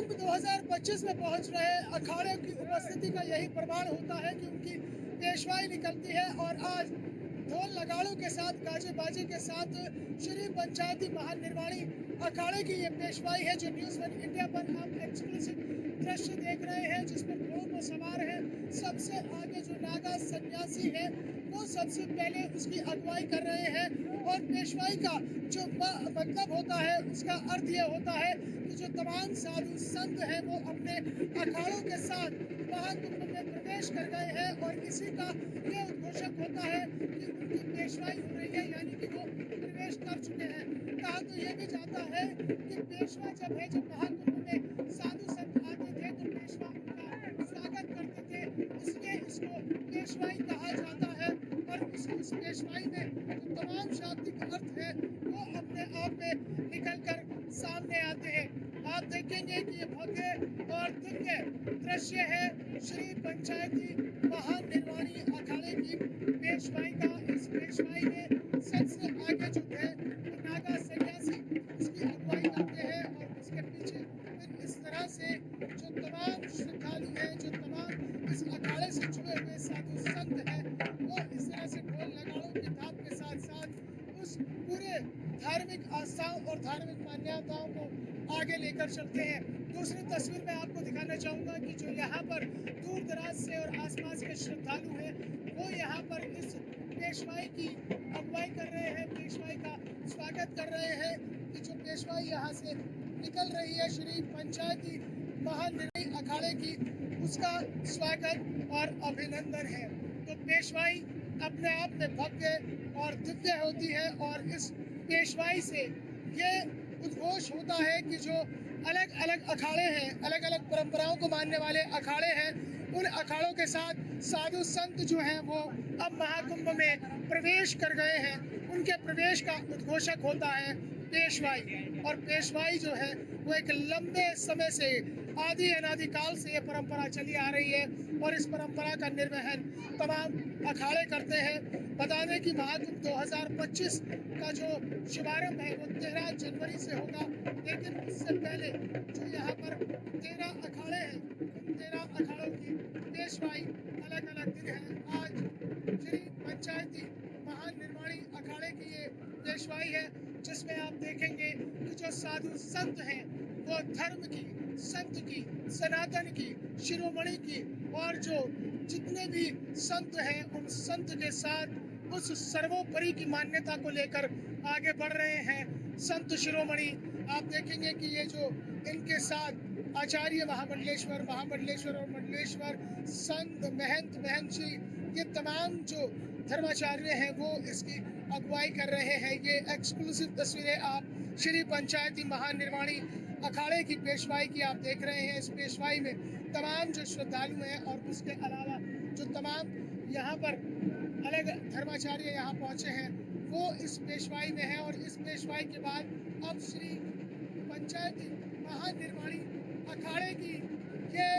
महाकुंभ 2025 में पहुंच रहे अखाड़े की उपस्थिति का यही प्रमाण होता है कि उनकी पेशवाई निकलती है। और आज ढोल नगाड़ों के साथ, गाजे बाजे के साथ श्री पंचायती महानिर्वाणी अखाड़े की ये पेशवाई है, जो न्यूज़ वन इंडिया पर आप एक्सक्लूसिव दृश्य देख रहे हैं, जिसमें घोड़ों पर सवार है। सबसे आगे जो नागा सन्यासी है वो सबसे पहले उसकी अगुवाई कर रहे हैं। और पेशवाई का जो मतलब होता है, उसका अर्थ ये होता है कि जो तमाम साधु संत हैं वो अपने अखाड़ों के साथ महाकुंभ में प्रवेश कर गए हैं। और इसी का ये उद्घोषक होता है कि उनकी पेशवाई हो रही है, यानी कि वो प्रवेश कर चुके हैं। कहा तो ये भी जाता है कि पेशवा जब महाकुंभ में साधु संत आते थे तो पेशवा उनका स्वागत करते थे, इसलिए इसको पेशवाई कहा जाता है। और इस पेशवाई में जो तमाम शाब्दिक अर्थ है वो अपने आप में निकल कर सामने आते हैं। आप देखेंगे कि ये भव्य और दिव्य दृश्य है श्री पंचायती महानिर्वाणी अखाड़े की पेशवाई का। इस पेशवाई में सबसे आगे जो है वो नागा सन्यासी उसकी अगुवाई करते हैं। और उसके पीछे फिर इस तरह से जो तमाम श्रद्धालु हैं, जो तमाम इस अखाड़े से जुड़े हुए साधु संत हैं, वो इस तरह से ढोल नगाड़ों के थाप के साथ साथ उस पूरे धार्मिक आस्थाओं और धार्मिक मान्यताओं को आगे लेकर चलते हैं। दूसरी तस्वीर में आपको दिखाना चाहूँगा कि जो यहाँ पर दूर दराज से और आसपास के श्रद्धालु हैं वो यहाँ पर इस पेशवाई की अगुवाई कर रहे हैं, पेशवाई का स्वागत कर रहे हैं कि जो पेशवाई यहाँ से निकल रही है श्री पंचायती महानिर्वाणी अखाड़े की, उसका स्वागत और अभिनंदन है। तो पेशवाई अपने आप में भव्य और दिव्य होती है। और इस पेशवाई से ये उद्घोष होता है कि जो अलग अलग अखाड़े हैं, अलग अलग परंपराओं को मानने वाले अखाड़े हैं, उन अखाड़ों के साथ साधु संत जो हैं वो अब महाकुंभ में प्रवेश कर गए हैं। उनके प्रवेश का उद्घोषक होता है पेशवाई। और पेशवाई जो है वो एक लंबे समय से, आदि अनादि काल से ये परंपरा चली आ रही है। और इस परंपरा का निर्वहन तमाम अखाड़े करते हैं। बता दें कि महाकुंभ 2025 का जो शुभारंभ है वो 13 जनवरी से होगा, लेकिन उससे पहले जो यहाँ पर 13 अखाड़े हैं, उन 13 अखाड़ों की पेशवाई अलग अलग दिन है। आज श्री पंचायती महानिर्वाणी अखाड़े की ये पेशवाई है, जिसमें आप देखेंगे कि जो साधु संत हैं वो धर्म की, संत की, सनातन की, शिरोमणि की, और जो जितने भी संत हैं उन संत के साथ उस सर्वोपरि की मान्यता को लेकर आगे बढ़ रहे हैं। संत शिरोमणि आप देखेंगे कि ये जो इनके साथ आचार्य महामंडलेश्वर और मंडलेश्वर, संत महंत जी, ये तमाम जो धर्माचार्य हैं वो इसकी अगुवाई कर रहे हैं। ये एक्सक्लूसिव तस्वीरें आप श्री पंचायती महानिर्वाणी अखाड़े की पेशवाई की आप देख रहे हैं। इस पेशवाई में तमाम जो श्रद्धालु हैं और उसके अलावा जो तमाम यहाँ पर अलग धर्माचार्य यहाँ पहुँचे हैं वो इस पेशवाई में है। और इस पेशवाई के बाद अब श्री पंचायती महानिर्वाणी अखाड़े की ये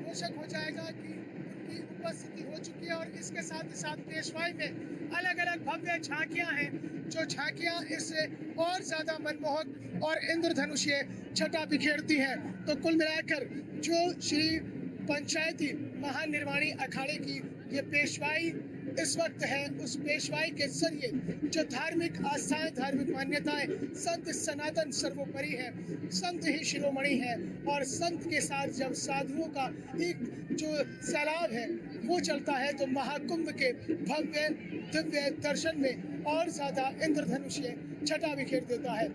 घोषक हो जाएगा कि उनकी उपस्थिति हो चुकी है। और इसके साथ ही साथ पेशवाई में अलग अलग भव्य झांकियां हैं, जो झांकियां इससे और ज़्यादा मनमोहक और इंद्रधनुषीय छटा बिखेरती हैं। तो कुल मिलाकर जो श्री पंचायती महानिर्वाणी अखाड़े की ये पेशवाई इस वक्त है, उस पेशवाई के जरिए जो धार्मिक आस्थाएं, धार्मिक मान्यताएं, संत सनातन सर्वोपरि है, संत ही शिरोमणि है। और संत के साथ जब साधुओं का एक जो सैलाब है वो चलता है तो महाकुंभ के भव्य दिव्य दर्शन में और ज़्यादा इंद्रधनुषीय छटा बिखेर देता है।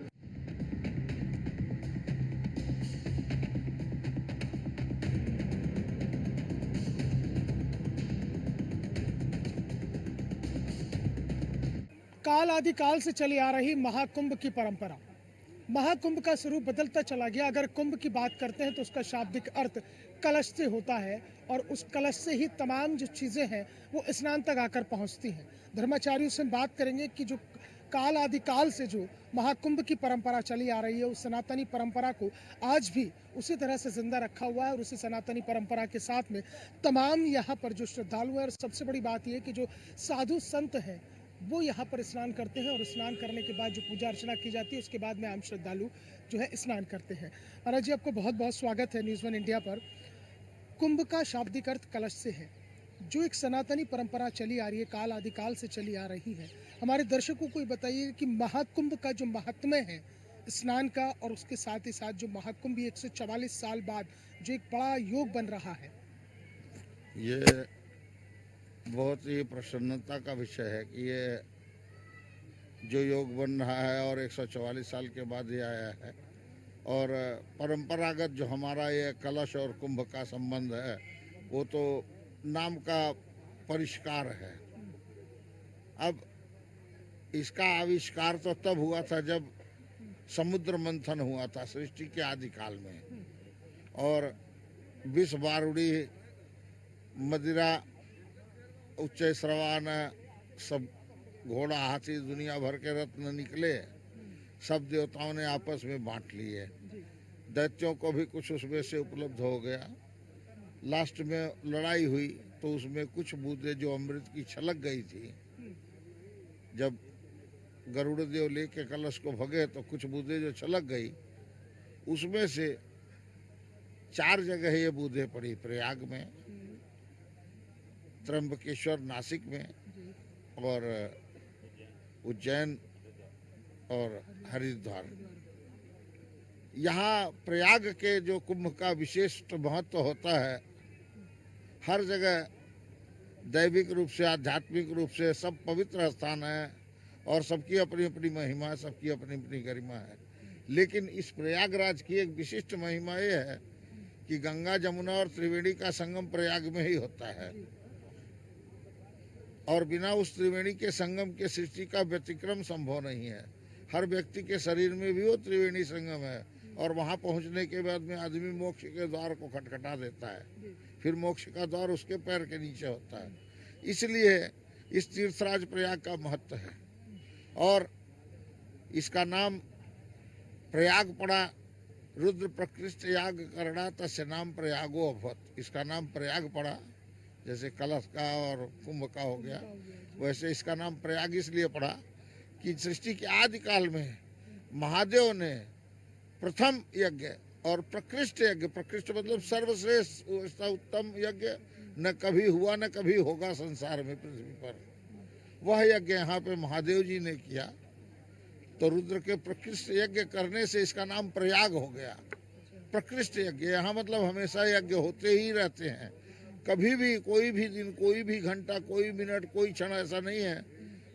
काल आदि काल से चली आ रही महाकुंभ की परंपरा, महाकुंभ का स्वरूप बदलता चला गया। अगर कुंभ की बात करते हैं तो उसका शाब्दिक अर्थ कलश से होता है, और उस कलश से ही तमाम जो चीज़ें हैं वो स्नान तक आकर पहुंचती हैं। धर्माचार्यों से बात करेंगे कि जो काल आदि काल से जो महाकुंभ की परंपरा चली आ रही है, उस सनातनी परंपरा को आज भी उसी तरह से जिंदा रखा हुआ है। और उसी सनातनी परंपरा के साथ में तमाम यहाँ पर जो श्रद्धालु हैं, और सबसे बड़ी बात यह कि जो साधु संत हैं वो यहाँ पर स्नान करते हैं और स्नान करने के बाद जो पूजा अर्चना की जाती है उसके बाद में आम श्रद्धालु जो है स्नान करते हैं। महाराज जी, आपको बहुत बहुत स्वागत है न्यूज़ वन इंडिया पर। कुंभ का शाब्दिक अर्थ कलश से है, जो एक सनातनी परंपरा चली आ रही है, काल आदिकाल से चली आ रही है। हमारे दर्शकों को बताइए कि महाकुंभ का जो महात्म्य है स्नान का, और उसके साथ ही साथ जो महाकुंभ 144 साल बाद जो एक बड़ा योग बन रहा है। ये बहुत ही प्रसन्नता का विषय है कि ये जो योग बन रहा है और 144 साल के बाद ये आया है, और परंपरागत जो हमारा ये कलश और कुंभ का संबंध है वो तो नाम का परिष्कार है। अब इसका आविष्कार तो तब हुआ था जब समुद्र मंथन हुआ था सृष्टि के आदिकाल में, और विष बारूड़ी मदिरा उच्च श्रवान सब घोड़ा हाथी दुनिया भर के रत्न निकले, सब देवताओं ने आपस में बांट लिए। दैत्यों को भी कुछ उसमें से उपलब्ध हो गया। लास्ट में लड़ाई हुई तो उसमें कुछ बूंदें जो अमृत की छलक गई थी, जब गरुड़ देव लेके कलश को भगे तो कुछ बूंदें जो छलक गई, उसमें से 4 जगह ये बूंदें पड़ी। प्रयाग में, त्र्यंबकेश्वर नासिक में, और उज्जैन और हरिद्वार। यहाँ प्रयाग के जो कुंभ का विशिष्ट महत्व होता है, हर जगह दैविक रूप से आध्यात्मिक रूप से सब पवित्र स्थान है और सबकी अपनी अपनी महिमा, सबकी अपनी अपनी गरिमा है। लेकिन इस प्रयागराज की एक विशिष्ट महिमा ये है कि गंगा जमुना और त्रिवेणी का संगम प्रयाग में ही होता है, और बिना उस त्रिवेणी के संगम के सृष्टि का व्यतिक्रम संभव नहीं है। हर व्यक्ति के शरीर में भी वो त्रिवेणी संगम है, और वहाँ पहुँचने के बाद में आदमी मोक्ष के द्वार को खटखटा देता है, फिर मोक्ष का द्वार उसके पैर के नीचे होता है। इसलिए इस तीर्थराज प्रयाग का महत्व है, और इसका नाम प्रयाग पड़ा। रुद्र प्रकृष्ट याग करना तस्य नाम प्रयागो अभवत। इसका नाम प्रयाग पड़ा, जैसे कलश का और कुंभ का हो गया, वैसे इसका नाम प्रयाग इसलिए पड़ा कि सृष्टि के आदिकाल में महादेव ने प्रथम यज्ञ और प्रकृष्ट यज्ञ, प्रकृष्ट मतलब सर्वश्रेष्ठ उत्तम यज्ञ, न कभी हुआ न कभी होगा संसार में पृथ्वी पर, वह यज्ञ यहाँ पे महादेव जी ने किया। तो रुद्र के प्रकृष्ट यज्ञ करने से इसका नाम प्रयाग हो गया। प्रकृष्ट यज्ञ यहाँ मतलब हमेशा यज्ञ होते ही रहते हैं, कभी भी, कोई भी दिन, कोई भी घंटा, कोई मिनट, कोई क्षण ऐसा नहीं है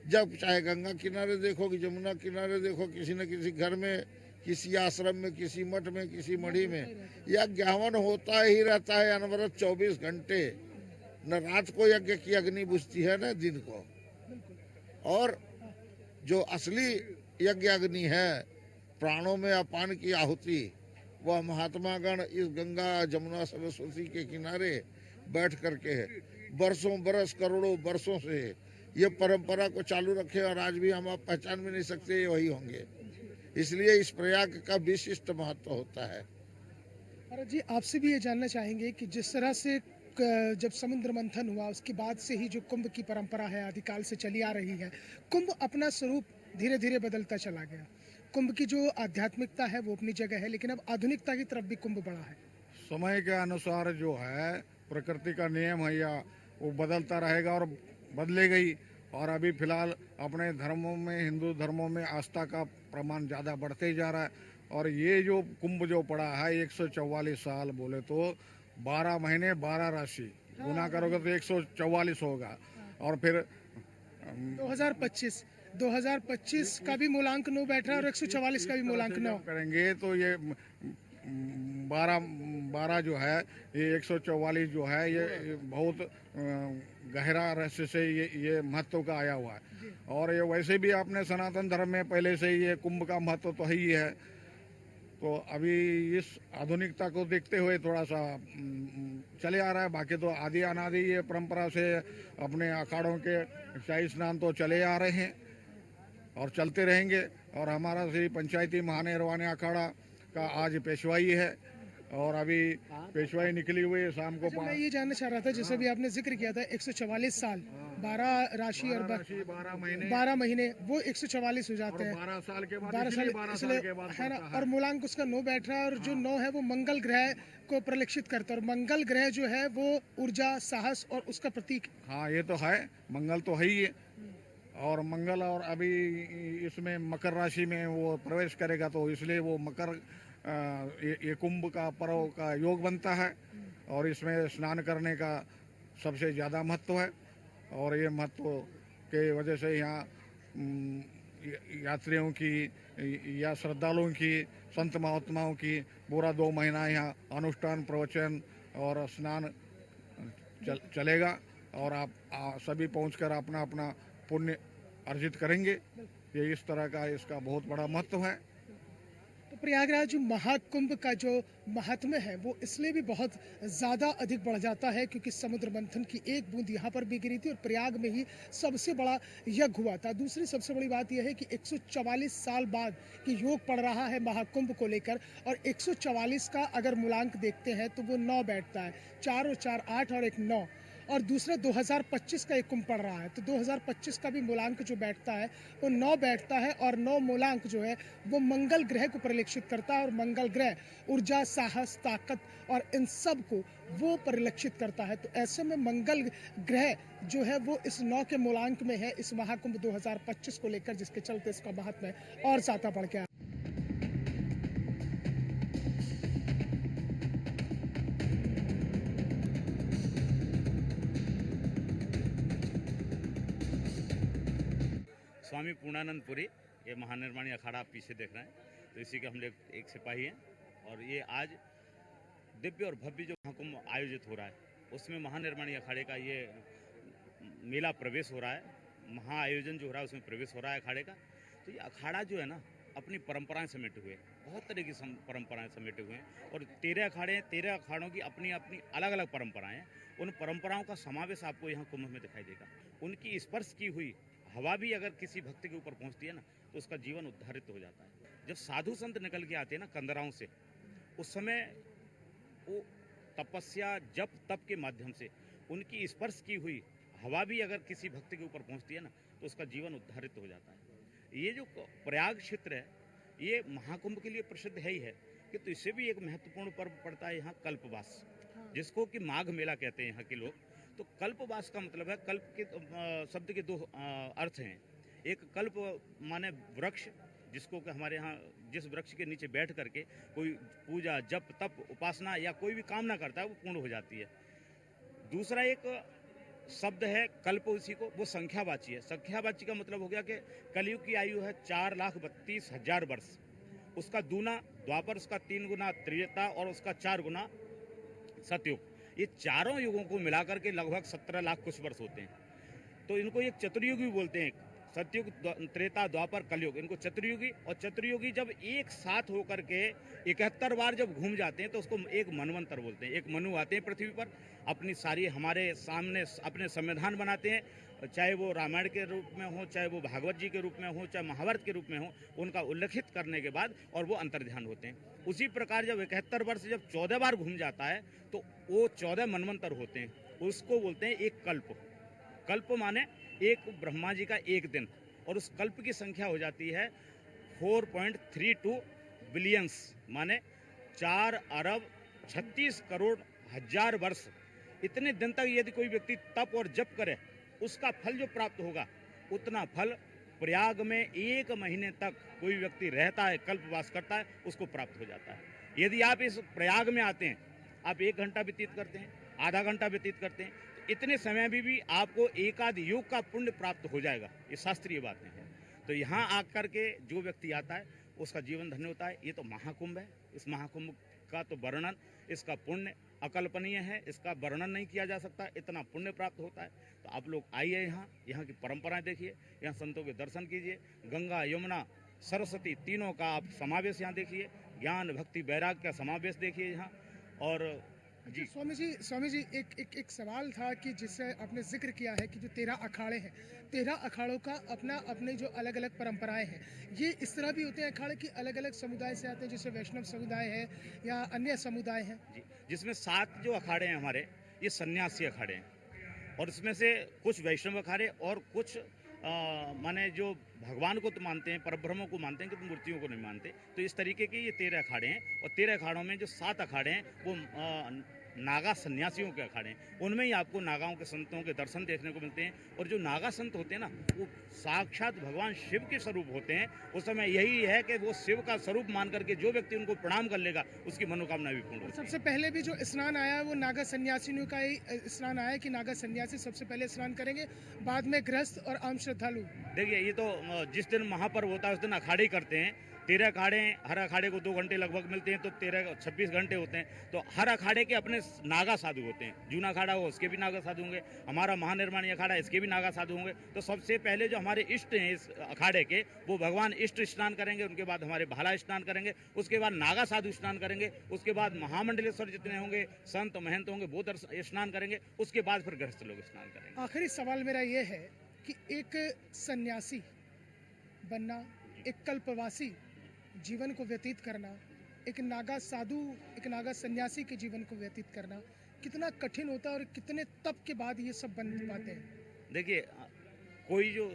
जब चाहे गंगा किनारे देखो कि जमुना किनारे देखो, किसी न किसी घर में, किसी आश्रम में, किसी मठ में, किसी मढ़ी में यज्ञ हवन होता ही रहता है अनवरत 24 घंटे। न रात को यज्ञ की अग्नि बुझती है न दिन को। और जो असली यज्ञ अग्नि है, प्राणों में अपान की आहुति, वह महात्मा गण इस गंगा जमुना सरस्वती के किनारे बैठ करके बरसों बरस, करोड़ों बरसों से ये परंपरा को चालू रखे, और आज भी हम आप पहचान भी नहीं सकते ये वही होंगे। इसलिए इस प्रयाग का विशिष्ट महत्व होता है। महाराज जी, आपसे भी ये जानना चाहेंगे कि जिस तरह से जब समुद्र मंथन हुआ उसके बाद से ही जो कुंभ की परंपरा है आदिकाल से चली आ रही है, कुंभ अपना स्वरूप धीरे धीरे बदलता चला गया। कुंभ की जो आध्यात्मिकता है वो अपनी जगह है, लेकिन अब आधुनिकता की तरफ भी कुंभ बढ़ा है। समय के अनुसार जो है प्रकृति का नियम है या वो बदलता रहेगा और बदलेगा ही। और अभी फिलहाल अपने धर्मों में, हिंदू धर्मों में आस्था का प्रमाण ज़्यादा बढ़ते ही जा रहा है। और ये जो कुंभ जो पड़ा है 144 साल, बोले तो 12 महीने 12 राशि गुना करोगे तो 144 होगा। और फिर 2025 का भी मूल्यांकन बैठ रहा है और 144 का भी मूल्यांकन करेंगे तो ये 12 जो है, ये 144 जो है, ये बहुत गहरा रहस्य से ये महत्व का आया हुआ है। और ये वैसे भी आपने सनातन धर्म में पहले से ये कुंभ का महत्व तो ही है। तो अभी इस आधुनिकता को देखते हुए थोड़ा सा चले आ रहा है। बाकी तो आदि अनादि ये परंपरा से अपने अखाड़ों के शाही स्नान तो चले आ रहे हैं और चलते रहेंगे। और हमारा श्री पंचायती महानिर्वाणी अखाड़ा का आज पेशवाई है, और अभी पेशवाई निकली हुई है शाम को। मैं ये जानना चाह रहा था, जैसे भी आपने जिक्र किया था 144 साल, 12 राशि और 12 महीने 12 महीने वो 144 हो जाते और हैं। 12 साल के बाद 12 साल 12 साल इसलिए के बाद है ना। पड़ता और मूलांक उसका 9 बैठ रहा है, और जो 9 है वो मंगल ग्रह को परिलक्षित करता है, और मंगल ग्रह जो है वो ऊर्जा, साहस और उसका प्रतीक है। हाँ, ये तो है, मंगल तो है ही है। और मंगल और अभी इसमें मकर राशि में वो प्रवेश करेगा, तो इसलिए वो मकर ये कुंभ का पर्व का योग बनता है, और इसमें स्नान करने का सबसे ज़्यादा महत्व है। और ये महत्व के वजह से यहाँ यात्रियों की या श्रद्धालुओं की, संत महात्माओं की पूरा 2 महीना यहाँ अनुष्ठान, प्रवचन और स्नान चलेगा, और आप सभी पहुंचकर अपना अपना पुण्य अर्जित करेंगे। ये इस तरह का इसका बहुत बड़ा महत्व है। तो प्रयागराज महाकुंभ का जो महात्म्य है वो इसलिए भी बहुत ज़्यादा अधिक बढ़ जाता है क्योंकि समुद्र मंथन की एक बूंद यहाँ पर भी गिरी थी, और प्रयाग में ही सबसे बड़ा यज्ञ हुआ था। दूसरी सबसे बड़ी बात यह है कि 144 साल बाद कि योग पड़ रहा है महाकुंभ को लेकर, और 144 का अगर मूलांक देखते हैं तो वो 9 बैठता है, 4 और 4 8 और 1 9। और दूसरा 2025 का एक कुंभ पड़ रहा है, तो 2025 का भी मूलांक जो बैठता है वो 9 बैठता है, और 9 मूलांक जो है वो मंगल ग्रह को परिलक्षित करता है, और मंगल ग्रह ऊर्जा, साहस, ताकत और इन सब को वो परिलक्षित करता है। तो ऐसे में मंगल ग्रह जो है वो इस 9 के मूलांक में है इस महाकुंभ 2025 को लेकर, जिसके चलते इसका महात्म्य और ज्यादा बढ़ गया। स्वामी पूर्णानंदपुरी, ये महानिर्माणी अखाड़ा आप पीछे देख रहे हैं, तो इसी के हम लोग एक सिपाही हैं। और ये आज दिव्य और भव्य जो महाकुंभ आयोजित हो रहा है उसमें महानिर्माणी अखाड़े का ये मेला प्रवेश हो रहा है, महाआयोजन जो हो रहा है उसमें प्रवेश हो रहा है अखाड़े का। तो ये अखाड़ा जो है ना अपनी परंपराएं समेटे हुए, बहुत तरह की परंपराएं समेटे हुए हैं, और 13 अखाड़े हैं, 13 अखाड़ों की अपनी अपनी अलग अलग परंपराएं हैं। उन परंपराओं का समावेश आपको यहाँ कुंभ में दिखाई देगा। उनकी स्पर्श की हुई हवा भी अगर किसी भक्त के ऊपर पहुंचती है ना तो उसका जीवन उद्धारित हो जाता है। जब साधु संत निकल के आते हैं ना कंदराओं से, उस समय वो तपस्या, जप, तप के माध्यम से उनकी स्पर्श की हुई हवा भी अगर किसी भक्त के ऊपर पहुंचती है ना तो उसका जीवन उद्धारित हो जाता है। ये जो प्रयाग क्षेत्र है ये महाकुंभ के लिए प्रसिद्ध है ही है कि, तो इससे भी एक महत्वपूर्ण पर्व पड़ता है यहाँ कल्पवास, जिसको कि माघ मेला कहते हैं यहाँ के लोग। तो कल्पवास का मतलब है, कल्प के शब्द के 2 अर्थ हैं। एक कल्प माने वृक्ष, जिसको कि हमारे यहाँ जिस वृक्ष के नीचे बैठ करके कोई पूजा, जप, तप, उपासना या कोई भी कामना करता है वो पूर्ण हो जाती है। दूसरा एक शब्द है कल्प, उसी को वो संख्यावाची है। संख्यावाची का मतलब हो गया कि कलयुग की आयु है 4,32,000 वर्ष, उसका दूना द्वापर, उसका 3 गुना त्रेता और उसका 4 गुना सतयुग। ये चारों युगों को मिलाकर के लगभग 17 लाख कुछ वर्ष होते हैं। तो इनको एक चतुर्युगी भी बोलते हैं, सतयुग, त्रेता, द्वापर, कलयुग, इनको चतुर्युगी। और चतुर्युगी जब एक साथ होकर के 71 बार जब घूम जाते हैं तो उसको एक मनवंतर बोलते हैं। एक मनु आते हैं पृथ्वी पर, अपनी सारी हमारे सामने अपने संविधान बनाते हैं, चाहे वो रामायण के रूप में हो, चाहे वो भागवत जी के रूप में हो, चाहे महाभारत के रूप में हो, उनका उल्लेखित करने के बाद और वो अंतर्ध्यान होते हैं। उसी प्रकार जब 71 वर्ष जब 14 बार घूम जाता है तो वो 14 मनवंतर होते हैं, उसको बोलते हैं एक कल्प। कल्प माने एक ब्रह्मा जी का एक दिन, और उस कल्प की संख्या हो जाती है 4.32 बिलियंस, माने 4 अरब 36 करोड़ हजार वर्ष। इतने दिन तक यदि कोई व्यक्ति तप और जप करे, उसका फल जो प्राप्त होगा उतना फल प्रयाग में 1 महीने तक कोई व्यक्ति रहता है, कल्पवास करता है, उसको प्राप्त हो जाता है। यदि आप इस प्रयाग में आते हैं, आप 1 घंटा व्यतीत करते हैं, आधा घंटा व्यतीत करते हैं, तो इतने समय में भी आपको एकाध योग का पुण्य प्राप्त हो जाएगा। ये शास्त्रीय बातें हैं। तो यहाँ आकर के जो व्यक्ति आता है उसका जीवन धन्य होता है। ये तो महाकुंभ है। इस महाकुंभ का तो वर्णन, इसका पुण्य अकल्पनीय है, इसका वर्णन नहीं किया जा सकता, इतना पुण्य प्राप्त होता है। तो आप लोग आइए, यहाँ की परंपराएं देखिए, यहाँ संतों के दर्शन कीजिए, गंगा, यमुना, सरस्वती तीनों का आप समावेश यहाँ देखिए, ज्ञान, भक्ति, वैराग्य का समावेश देखिए यहाँ। और जी स्वामी जी एक सवाल था कि जिससे आपने जिक्र किया है कि जो 13 अखाड़े हैं, 13 अखाड़ों का अपने जो अलग अलग परंपराएं हैं, ये इस तरह भी होते हैं अखाड़े की अलग अलग समुदाय से आते हैं, जैसे वैष्णव समुदाय है या अन्य समुदाय हैं? जी, जिसमें 7 जो अखाड़े हैं हमारे, ये सन्यासी अखाड़े हैं। और इसमें से कुछ वैष्णव अखाड़े और कुछ माने जो भगवान को तो मानते हैं, परब्रह्मों को मानते हैं, कि मूर्तियों को नहीं मानते। तो इस तरीके के ये 13 अखाड़े हैं, और 13 अखाड़ों में जो 7 अखाड़े हैं वो नागा सन्यासियों के अखाड़े हैं। उनमें ही आपको नागाओं के संतों के दर्शन देखने को मिलते हैं। और जो नागा संत होते हैं ना, वो साक्षात भगवान शिव के स्वरूप होते हैं। उस समय यही है कि वो शिव का स्वरूप मान करके जो व्यक्ति उनको प्रणाम कर लेगा उसकी मनोकामना भी पूर्ण होती है। सबसे पहले भी जो स्नान आया है वो नागा सन्यासियों का ही स्नान आया है कि नागा सन्यासी सबसे पहले स्नान करेंगे, बाद में गृहस्थ और आम श्रद्धालु? देखिए, ये तो जिस दिन महापर्व होता है उस दिन अखाड़े ही करते हैं। 13 अखाड़े हैं, हर अखाड़े को 2 घंटे लगभग मिलते हैं, तो 26 घंटे होते हैं। तो हर अखाड़े के अपने नागा साधु होते हैं। जूना अखाड़ा हो उसके भी नागा साधु होंगे, हमारा महानिर्माणी अखाड़ा इसके भी नागा साधु होंगे। तो सबसे पहले जो हमारे इष्ट हैं इस अखाड़े के, वो भगवान इष्ट स्नान करेंगे, उनके बाद हमारे भाला स्नान करेंगे, उसके बाद नागा साधु स्नान करेंगे, उसके बाद महामंडलेश्वर जितने होंगे संत महंत होंगे वो स्नान करेंगे, उसके बाद फिर गृहस्थ लोग स्नान करेंगे। आखिरी सवाल मेरा ये है कि एक सन्यासी बनना, एक कल्पवासी जीवन को व्यतीत करना, एक नागा साधु, एक नागा सन्यासी के जीवन को व्यतीत करना कितना कठिन होता है और कितने तप के बाद ये सब बन पाते हैं? देखिए, कोई जो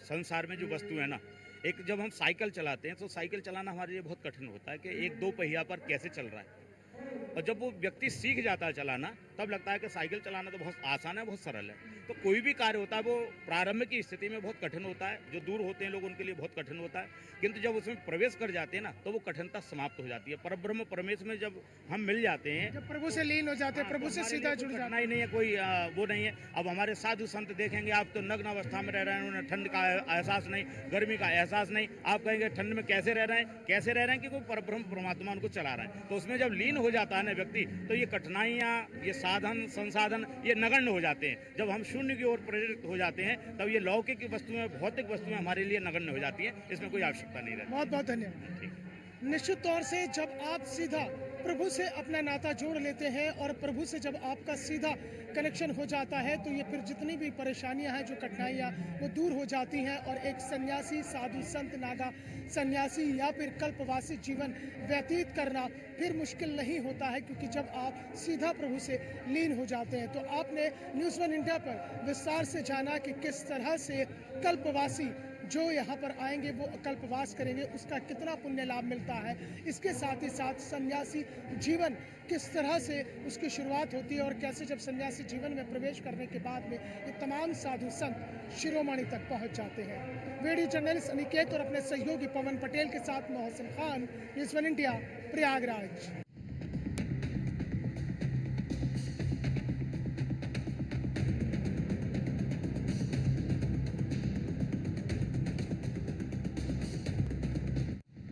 संसार में जो वस्तु है ना, एक जब हम साइकिल चलाते हैं तो साइकिल चलाना हमारे लिए बहुत कठिन होता है कि एक 2 पहिया पर कैसे चल रहा है। और जब वो व्यक्ति सीख जाता है चलाना, तब लगता है कि साइकिल चलाना तो बहुत आसान है, बहुत सरल है। तो कोई भी कार्य होता है वो प्रारंभ की स्थिति में बहुत कठिन होता है, जो दूर होते हैं लोग उनके लिए बहुत कठिन होता है, किंतु जब उसमें प्रवेश कर जाते हैं ना तो वो कठिनता समाप्त हो जाती है। परब्रह्म परमेश्वर में जब हम मिल जाते हैं, जब प्रभु से लीन हो जाते हैं, प्रभु से सीधा जुड़ जाते नहीं है, कोई वो नहीं है। अब हमारे साधु संत देखेंगे आप तो नग्न अवस्था में रह रहे हैं, उन्हें ठंड का एहसास नहीं, गर्मी का एहसास नहीं। आप कहेंगे ठंड में कैसे रह रहे हैं, कैसे रह रहे हैं, कि कोई परब्रह्म परमात्मा उनको चला रहा है। तो उसमें जब लीन हो जाता है ना व्यक्ति, तो ये कठिनाइयाँ, ये साधन संसाधन ये नगण्य हो जाते हैं। जब हम शून्य की ओर प्रेरित हो जाते हैं तब ये लौकिक वस्तुएं, भौतिक वस्तुएं हमारे लिए नगण्य हो जाती हैं। इसमें कोई आवश्यकता नहीं रहती। बहुत बहुत धन्यवाद। निश्चित तौर से जब आप सीधा प्रभु से अपना नाता जोड़ लेते हैं और प्रभु से जब आपका सीधा कनेक्शन हो जाता है तो ये फिर जितनी भी परेशानियां हैं, जो कठिनाइयां, वो दूर हो जाती हैं और एक सन्यासी, साधु, संत, नागा सन्यासी या फिर कल्पवासी जीवन व्यतीत करना फिर मुश्किल नहीं होता है, क्योंकि जब आप सीधा प्रभु से लीन हो जाते हैं। तो आपने न्यूज़ 1 इंडिया पर विस्तार से जाना कि किस तरह से कल्पवासी जो यहाँ पर आएंगे वो कल्पवास करेंगे, उसका कितना पुण्य लाभ मिलता है। इसके साथ ही साथ सन्यासी जीवन किस तरह से उसकी शुरुआत होती है और कैसे जब सन्यासी जीवन में प्रवेश करने के बाद में ये तमाम साधु संत शिरोमणि तक पहुँच जाते हैं। वीडियो जर्नलिस्ट अनिकेत और अपने सहयोगी पवन पटेल के साथ मोहसिन खान, न्यूज़ 1 इंडिया, प्रयागराज।